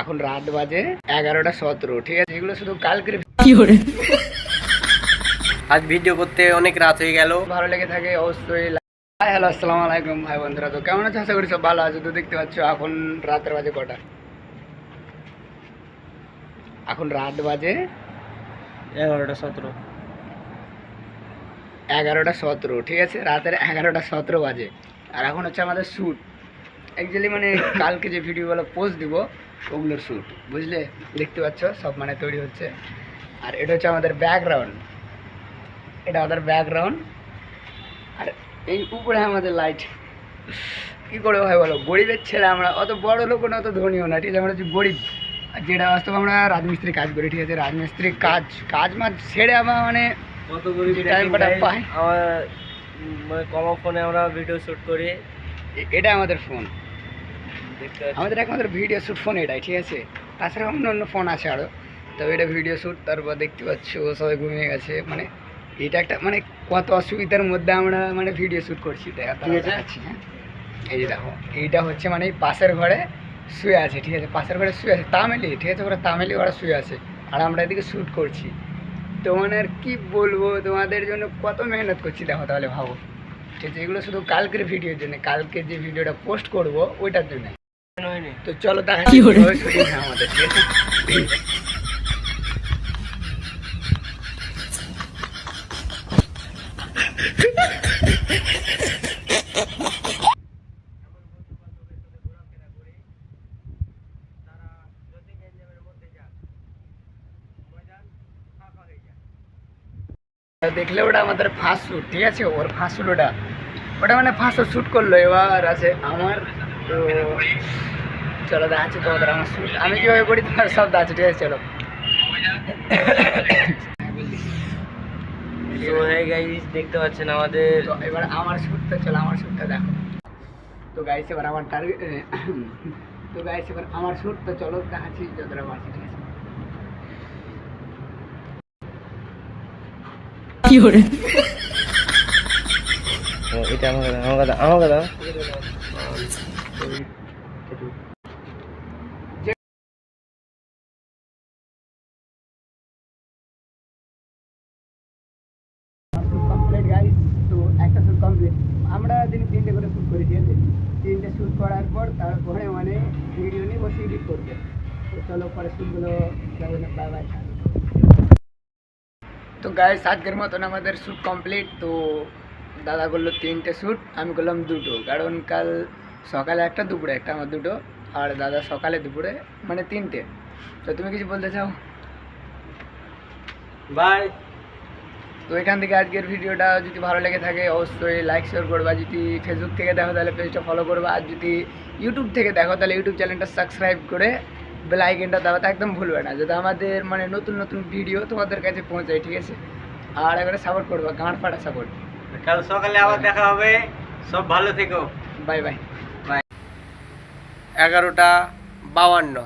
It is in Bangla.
এখন রাত বাজে 11:17, ঠিক আছে? এগুলো শুধু কালকের। আজ ভিডিও করতে অনেক রাত হয়ে গেল। ভালো লেগে থাকে অবশ্যই। হাই হ্যালো আসসালামু আলাইকুম ভাই বন্ধুরা, তো কেমন আছো? আশা করি সব ভালো আছে। তো দেখতে পাচ্ছ এখন রাতের বাজে কটা? এখন রাত বাজে 11:17। 11:17, ঠিক আছে? রাতের 11:17 বাজে। আর এখন হচ্ছে আমাদের শ্যুট। অ্যাকচুয়ালি মানে কালকে যে ভিডিওগুলো পোস্ট দিব ওগুলোর শ্যুট, বুঝলে? দেখতে পাচ্ছ সব মানে তৈরি হচ্ছে। আর এটা হচ্ছে আমাদের ব্যাকগ্রাউন্ড, এটা আমাদের ব্যাকগ্রাউন্ড। আর এই উপরে আমাদের লাইট। কী করে হয় বলো? গরিবের ছেলে আমরা, অত বড় লোকও না, অত ধনীও না, ঠিক আছে? আমরা হচ্ছে গরিব। আর যেটা বাস্তব, আমরা রাজমিস্ত্রি কাজ করি, ঠিক আছে? রাজমিস্ত্রি কাজ মাছ ছেড়ে আমরা মানে কত গরিব টাইমটা পাই। আমার মানে কম ফোনে আমরা ভিডিও শুট করি। এটা আমাদের ফোন, দেখতে পাচ্ছি। আমাদের একমাত্র ভিডিও শ্যুট ফোন এটাই, ঠিক আছে? তাছাড়া অন্য অন্য ফোন আছে আরও, তবে এটা ভিডিও শ্যুট। তারপর দেখতে পাচ্ছ সবাই ঘুমিয়ে গেছে। মানে এটা একটা মানে কত অসুবিধার মধ্যে আমরা মানে ভিডিও শ্যুট করছি, দেখাচ্ছি। হ্যাঁ, এই যে দেখো, এইটা হচ্ছে মানে পাশের ঘরে শুয়ে আছে, ঠিক আছে? পাশের ঘরে শুয়ে আছে তামিলি, ঠিক আছে? ওরা তামিলি ওরা শুয়ে আছে, আর আমরা এদিকে শ্যুট করছি। তো মানে আর কী বলবো, তোমাদের জন্য কত মেহনত করছি দেখো, তাহলে ভাবো, ঠিক আছে? এগুলো শুধু কালকের ভিডিওর জন্য, কালকে যে ভিডিওটা পোস্ট করবো ওইটার জন্য। তো চলো দেখা শুটিং আমাদের, ঠিক আছে? দেখলে ওটা আমাদের ফার্স্ট শ্যুট, ঠিক আছে? ওর ফার্স্ট শ্যুট ওটা মানে ফার্স্ট শ্যুট করলো। এবার আছে আমার। তো চলো দেখাচ্ছি তোমাদের আমার শ্যুট আমি কীভাবে করি, তোমার সব আছে, ঠিক আছে? চলো। তো হ্যাঁ গাইস, দেখতে পাচ্ছেন আমাদের। তো এবার আমার শ্যুটটা, চলো আমার শ্যুটটা দেখো। তো গাইস এবার আমার টার্গেট, তো গাইস এবার আমার শ্যুটটা চলো দেখাচ্ছি যতটা পারছি, ঠিক আছে? এটা আমাকে দাও। Complete guys. তো একটা শ্যুট কমপ্লিট, আমরা দিন 3টে করে শ্যুট করি, ঠিক আছে? 3টে শ্যুট করার পর তারপরে মানে ভিডিও নিয়ে বসে এডিট করবে। তো চলো পরে শ্যুটগুলো যাবে না, বাই বাই। তো গাইস আজকের মতন আমাদের শ্যুট কমপ্লিট। তো দাদা করলো 3টে শ্যুট, আমি করলাম 2টো, কারণ কাল সকালে একটা, দুপুরে একটা, আমার 2টো। আর দাদা সকালে দুপুরে মানে 3টে। তো তুমি কিছু বলতে চাও? বাই। তো এখান থেকে আজকের ভিডিওটা যদি ভালো লেগে থাকে অবশ্যই লাইক শেয়ার করবা। যদি ফেসবুক থেকে দেখো তাহলে পেজটা ফলো করবা, আর যদি ইউটিউব থেকে দেখো তাহলে ইউটিউব চ্যানেলটা সাবস্ক্রাইব করে বেল আইকনটা দাবাতে একদম ভুলবে না, যাতে আমাদের মানে নতুন নতুন ভিডিও তোমাদের কাছে পৌঁছায়, ঠিক আছে? আর এবারে সাপোর্ট করবা, গাঁট ফাটা সাপোর্ট। কাল সকালে আবার দেখা হবে। সব ভালো থেকো। Bye bye. 11:52।